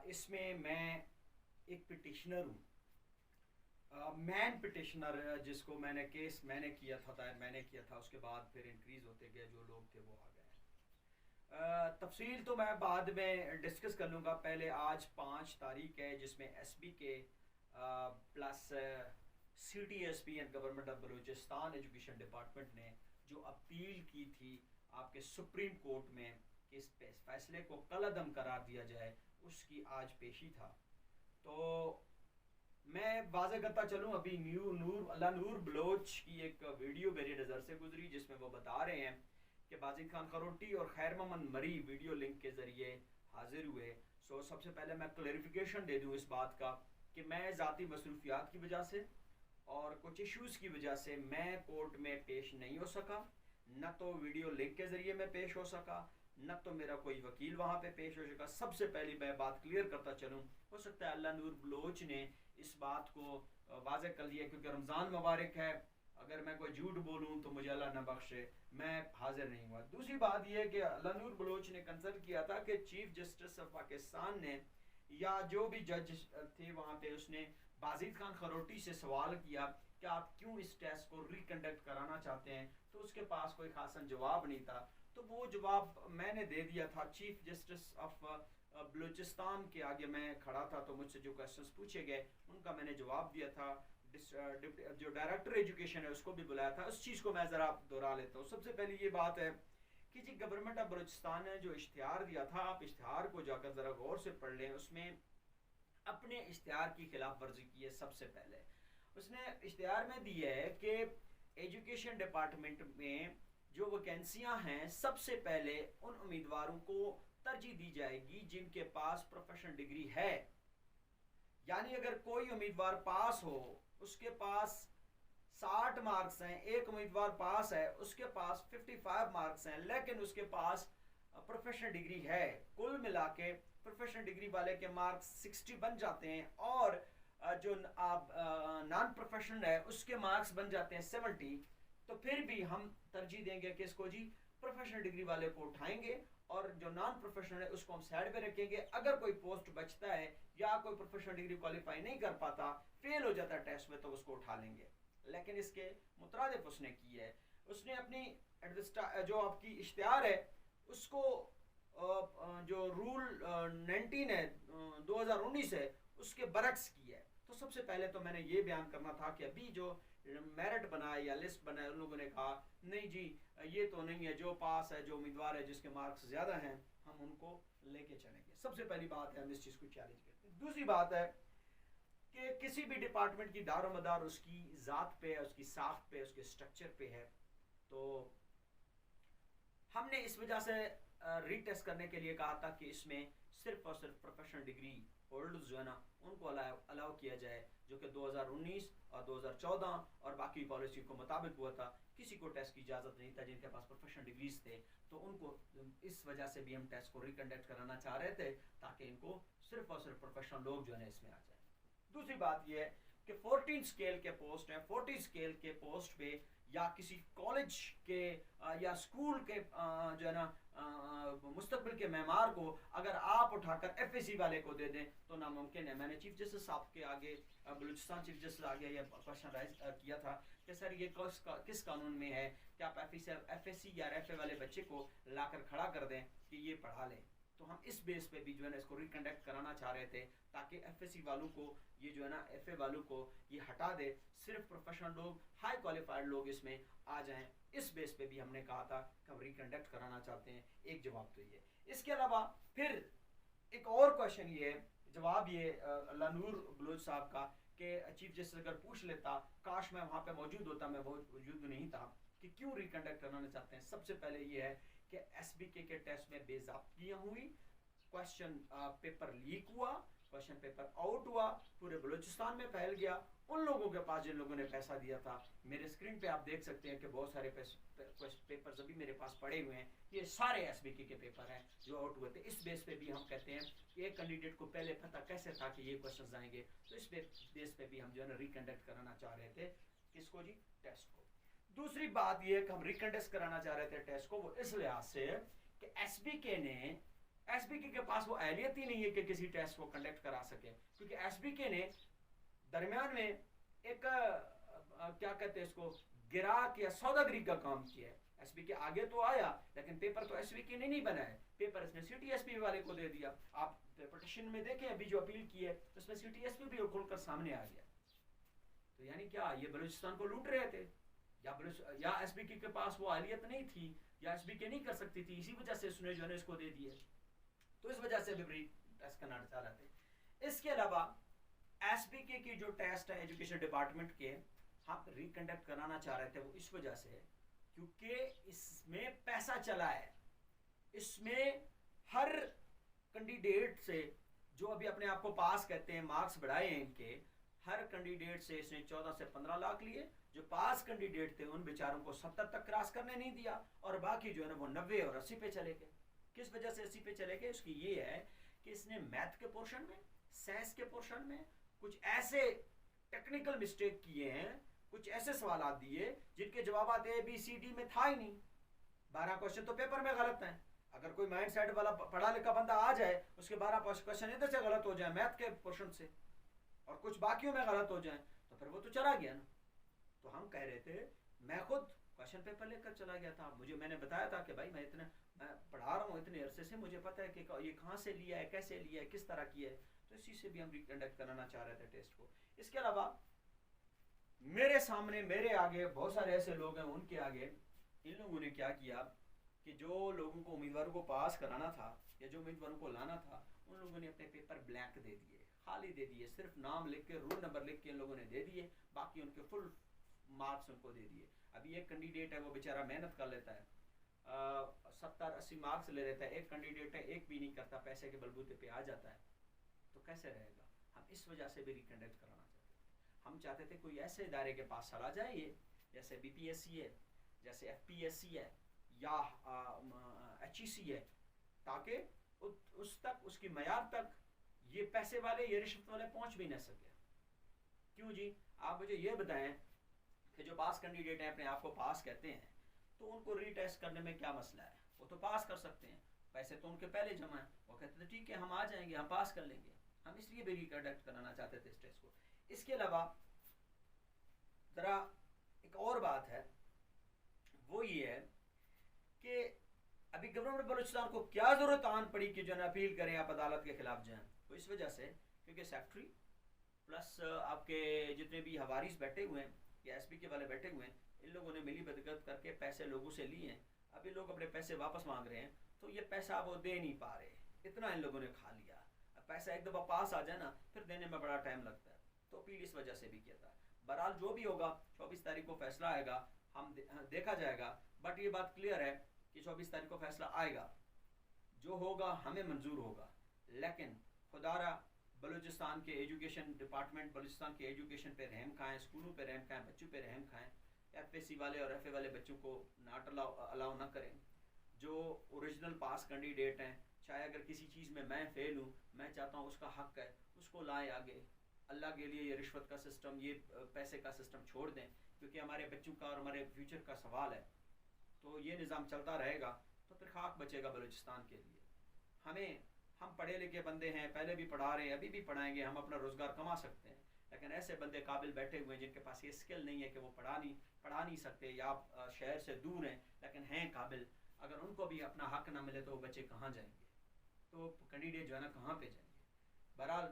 इसमें मैं एक पिटिशनर हूँ, मैन पिटिशनर, जिसको मैंने किया था, दायर मैंने किया था। उसके बाद फिर इंक्रीज़ होते गए, जो लोग थे वो आ गए। तफसील तो मैं बाद में डिस्कस कर लूँगा। पहले आज 5 तारीख है, जिसमें एसबी के plus CTSP and government of Balochistan education department ने जो अपील की थी आपके सुप्रीम कोर्ट में कि इस फैसले को कलअदम करार दिया जाए, उसकी आज पेशी था। तो मैं वाज़ेह करता चलूँ, अभी अल्लाह नूर बलोच की एक वीडियो मेरी नज़र से गुजरी, जिसमें वो बता रहे हैं कि बाजिद खान खरोटी और खैर मोहम्मद मरी वीडियो लिंक के ज़रिए हाजिर हुए। सबसे पहले मैं क्लैरिफिकेशन दे दूँ इस बात का कि मैं ज़ाती मसरूफियात की वजह से और कुछ इश्यूज़ की वजह से मैं कोर्ट में पेश नहीं हो सका। न तो वीडियो लिंक के ज़रिए मैं पेश हो सका, न तो मेरा कोई वकील वहाँ पे पेश हो सका। सबसे पहली मैं बात क्लियर करता चलूँ, हो सकता है अल्लाह नूर बलोच ने इस बात को वाज़ेह कर लिया, क्योंकि रमज़ान मुबारक है। अगर मैं कोई झूठ बोलूँ तो मुझे अल्लाह न बख्शे, मैं हाजिर नहीं हुआ। दूसरी बात यह है कि अल्लाह नूर बलोच ने कंसल्ट किया था कि चीफ जस्टिस ऑफ पाकिस्तान ने या जो भी जज थे वहाँ पे, उसने बाजिद खान खरोटी से सवाल किया कि आप क्यों इस टेस्ट को रिकंडक्ट कराना चाहते हैं, तो उसके पास कोई खासा जवाब नहीं था। तो वो जवाब मैंने दे दिया था। चीफ जस्टिस ऑफ बलूचिस्तान के आगे मैं खड़ा था, तो मुझसे जो क्वेश्चंस पूछे गए उनका मैंने जवाब दिया था। जो डायरेक्टर एजुकेशन है उसको भी बुलाया था। उस चीज़ को मैं ज़रा दोहरा लेता हूँ। सबसे पहले ये बात है कि जी गवर्नमेंट ऑफ बलूचिस्तान ने जो इश्तिहार दिया था, आप इश्तिहार को जाकर ज़रा गौर से पढ़ लें। उसमें अपने इश्तिहार की खिलाफ वर्जी की है। सबसे पहले उसने इश्तिहार में दी है कि एजुकेशन डिपार्टमेंट में जो वैकेंसियां हैं, सबसे पहले उन उम्मीदवारों को तरजीह दी जाएगी जिनके पास प्रोफेशनल डिग्री है। यानी अगर कोई उम्मीदवार पास हो, उसके पास 60 मार्क्स हैं, एक उम्मीदवार पास है उसके पास 55 मार्क्स हैं, लेकिन उसके पास प्रोफेशनल डिग्री है, कुल मिला के प्रोफेशनल डिग्री वाले के मार्क्स 60 बन जाते हैं, और जो नॉन प्रोफेशनल है उसके मार्क्स बन जाते हैं 70। तो फिर भी हम तरजीह देंगे किसको जी? प्रोफेशनल डिग्री वाले को उठाएंगे, और जो नॉन प्रोफेशनल है उसको हम साइड पे रखेंगे। अगर कोई पोस्ट बचता है या कोई प्रोफेशनल डिग्री क्वालिफाई नहीं कर पाता, फेल हो जाता है टेस्ट में, तो उसको उठा लेंगे। लेकिन इसके मुतरादिफ उसने की है। उसने अपनी जो आपकी इश्तिहार है उसको जो रूल 19 है 2019 है उसके बरक्स की है। तो सबसे पहले तो मैंने ये बयान करना था कि अभी जो मेरिट बनाए या लिस्ट बनाए, उन लोगों ने कहा नहीं जी ये तो नहीं है, जो पास है, जो उम्मीदवार है जिसके मार्क्स ज़्यादा हैं हम उनको लेके चलेंगे। सबसे पहली बात है, हम इस चीज़ को चैलेंज करते हैं। दूसरी बात है कि किसी भी डिपार्टमेंट की दारोमदार उसकी ज़ात पे है, उसकी साख्त पे, उसके स्ट्रक्चर पे है। तो हमने इस वजह से रीटेस्ट करने के लिए कहा था कि इसमें सिर्फ और सिर्फ प्रोफेशनल डिग्री होल्डर्स जो है ना उनको अलाउ किया जाए, जो कि 2019 और 2014 और बाकी पॉलिसी को मुताबिक हुआ था। किसी को टेस्ट की इजाज़त नहीं था जिनके पास प्रोफेशनल डिग्रीज थे, तो उनको इस वजह से भी हम टेस्ट को रिकंडक्ट कराना चाह रहे थे, ताकि इनको सिर्फ और सिर्फ प्रोफेशनल लोग जो है इसमें आ जाए। दूसरी बात यह है कि 14 स्केल के पोस्ट हैं। 14 स्केल के पोस्ट पे या किसी कॉलेज के या स्कूल के जो है ना मुस्तकबिल के मेमार को अगर आप उठाकर FSC वाले को दे दें तो नामुमकिन है। मैंने चीफ जस्टिस साहब के आगे, बलूचिस्तान चीफ जस्टिस आगे यह क्वेश्चन राइज किया था कि सर ये किस कानून में है कि आप FSC या RFA वाले बच्चे को लाकर खड़ा कर दें कि ये पढ़ा लें। तो हम इस बेस पे भी जो है ना इसको रिकंडक्ट कराना चाह रहे थे, ताकि FSC वालों को ये जो है ना FA वालों को ये हटा दे, सिर्फ प्रोफेशनल लोग, हाई क्वालिफाइड लोग इसमें आ जाएं। इस बेस पे भी हमने कहा था कि हम रिकंडक्ट कराना चाहते हैं। एक जवाब तो ये। इसके अलावा फिर एक और क्वेश्चन ये है, जवाब ये अल्लाह नूर बलोच साहब का, कि चीफ जस्टिस अगर पूछ लेता, काश मैं वहाँ पे मौजूद होता, मैं मौजूद नहीं था, कि क्यों रिकंडक्ट कराना चाहते हैं। सबसे पहले ये है कि SBK के टेस्ट में बेज़ाब्तियाँ हुई, क्वेश्चन पेपर लीक हुआ, क्वेश्चन पेपर आउट हुआ, पूरे बलूचिस्तान में फैल गया। उन लोगों के पास जिन लोगों ने पैसा दिया था, मेरे स्क्रीन पे आप देख सकते हैं कि बहुत सारे पेपर्स अभी मेरे पास पड़े हुए हैं, ये सारे SBK के पेपर हैं जो आउट हुए थे। इस बेस पे भी हम कहते हैं कि एक कैंडिडेट को पहले पता कैसे था कि ये क्वेश्चन आएंगे, तो इस बेस पे भी हम जो है ना रिकंडक्ट कराना चाह रहे थे। किसको जी? टेस्ट को। दूसरी बात यह कि हम रिकंडक्ट कराना चाह रहे थे टेस्ट को, वो इस लिहाज से कि SBK ने एसबीके के पास वो अहलियत ही नहीं है कि किसी टेस्ट को कंडक्ट करा सके, क्योंकि एसबीके ने दरमियान में एक क्या कहते हैं इसको, गिराक या सौदागरी का काम किया है। एसबीके आगे तो आया, लेकिन पेपर तो एसबीके ने नहीं बनाया, पेपर इसने सीटीएसपी वाले को दे दिया। आप पिटीशन में देखें अभी जो अपील की है उसमें सीटीएसपी भी खुलकर सामने आ गया। तो यानी क्या ये बलूचिस्तान को लूट रहे थे, या एसबीके के पास वो अहलियत नहीं थी, या एसबीके नहीं कर सकती थी, इसी वजह से उसने जो है इसको दे दिए। तो इस वजह से भी टेस्ट करना चाह रहे थे। इसके अलावा एसबीके की जो टेस्ट है एजुकेशन डिपार्टमेंट के हम रिकंडक्ट कराना चाह रहे थे, वो इस वजह से क्योंकि इसमें पैसा चला है। इसमें हर कैंडिडेट से जो अभी अपने आप को पास कहते हैं, मार्क्स बढ़ाए हैं इनके, हर कैंडिडेट से इसने 14 से 15 लाख लिए। जो पास कैंडिडेट थे उन बेचारों को 70 तक क्रॉस करने नहीं दिया, और बाकी जो है ना वो 90 और 80 पे चले गए। किस वजह से 80 पे चले गए? उसकी ये है कि इसने मैथ के पोर्शन में, साइंस के पोर्शन में कुछ ऐसे टेक्निकल मिस्टेक किए हैं, कुछ ऐसे सवाल दिए जिनके जवाब ए बी सी डी में था ही नहीं। 12 क्वेश्चन तो पेपर में गलत हैं। अगर कोई माइंड सेट वाला पढ़ा लिखा बंदा आ जाए, उसके 12 क्वेश्चन इधर से गलत हो जाए मैथ के पोर्शन से, और कुछ बाकियों में गलत हो जाए, तो फिर वो तो चला गया ना। तो हम कह रहे थे, मैं खुद क्वेश्चन पेपर लेकर चला गया था, मैंने बताया था कि भाई मैं पढ़ा रहा हूँ इतने अरसे से, मुझे पता है कि ये कहाँ से लिया है, कैसे लिया है, किस तरह किया है। तो इसी से भी हम रिकंडक्ट कराना चाह रहे थे टेस्ट को। इसके अलावा मेरे सामने, मेरे आगे बहुत सारे ऐसे लोग हैं, उनके आगे इन लोगों ने क्या किया कि जो लोगों को, उम्मीदवारों को पास कराना था या जो उम्मीदवारों को लाना था, उन लोगों ने अपने पेपर ब्लैंक दे दिए, खाली दे दिए, सिर्फ नाम लिख के, रोल नंबर लिख के इन लोगों ने दे दिए, बाकी उनके फुल मार्क्स उनको दे दिए। अभी एक कैंडिडेट है वो बेचारा मेहनत कर लेता है, 70-80 मार्क्स ले लेता है, एक कैंडिडेट है एक भी नहीं करता, पैसे के बलबूते पे आ जाता है, तो कैसे रहेगा? हम इस वजह से भी रिकंडक्ट कराना चाहते थे। हम चाहते थे कोई ऐसे इदारे के पास चला जाए, ये जैसे बीपीएससी है, जैसे एफपीएससी है, या एचईसी है, ताकि उस तक, उसकी मयार तक ये पैसे वाले, ये रिश्वत वाले पहुंच भी ना सके। क्यों जी? आप मुझे ये बताएं कि जो पास कैंडिडेट हैं, अपने आप को पास कहते हैं, तो उनको रीटेस्ट करने में क्या मसला है? वो तो पास कर सकते हैं, पैसे तो उनके पहले जमा है। वो कहते थे ठीक है हम आ जाएंगे, हम पास कर लेंगे। हम इसलिए भी रिकंडक्ट कराना चाहते थे इस टेस्ट को। इसके अलावा जरा एक और बात है, वो ये है कि अभी गवर्नमेंट बलूचिस्तान को क्या जरूरत आन पड़ी कि जो है अपील करें, आप अदालत के खिलाफ जाएं। तो इस वजह से क्योंकि सेक्रेटरी प्लस आपके जितने भी हवारीस बैठे हुए हैं या एसपी के वाले बैठे हुए हैं, इन लोगों ने मिली भगत करके पैसे लोगों से लिए हैं। अभी लोग अपने पैसे वापस मांग रहे हैं, तो ये पैसा वो दे नहीं पा रहे, इतना इन लोगों ने खा लिया। अब पैसा एक दफ़ा पास आ जाए ना, फिर देने में बड़ा टाइम लगता है। तो अपील इस वजह से भी किया था। बहरहाल जो भी होगा, 24 तारीख को फैसला आएगा, हम देखा जाएगा। बट ये बात क्लियर है कि 24 तारीख को फैसला आएगा, जो होगा हमें मंजूर होगा। लेकिन खुदारा बलूचिस्तान के एजुकेशन डिपार्टमेंट, बलूचिस्तान के एजुकेशन पे रहम खाएँ, स्कूलों पे रहम खाएँ, बच्चों पे रहम खाएँ। एफएससी वाले और एफए वाले बच्चों को नाट अलाउ ना करें। जो ओरिजिनल पास कैंडिडेट हैं, चाहे अगर किसी चीज़ में मैं फेल हूँ, मैं चाहता हूँ उसका हक है, उसको लाएं आगे। अल्लाह के लिए ये रिश्वत का सिस्टम, ये पैसे का सिस्टम छोड़ दें, क्योंकि हमारे बच्चों का और हमारे फ्यूचर का सवाल है। तो ये निज़ाम चलता रहेगा तो फिर खाक बचेगा बलूचिस्तान के लिए। हम पढ़े लिखे बंदे हैं, पहले भी पढ़ा रहे हैं, अभी भी पढ़ाएंगे, हम अपना रोज़गार कमा सकते हैं। लेकिन ऐसे बंदे काबिल बैठे हुए हैं जिनके पास ये स्किल नहीं है कि वो पढ़ा नहीं सकते, या आप शहर से दूर हैं लेकिन हैं काबिल, अगर उनको भी अपना हक ना मिले तो वो बच्चे कहाँ जाएंगे? तो कैंडिडेट जो है ना कहाँ पे जाएंगे? बहरहाल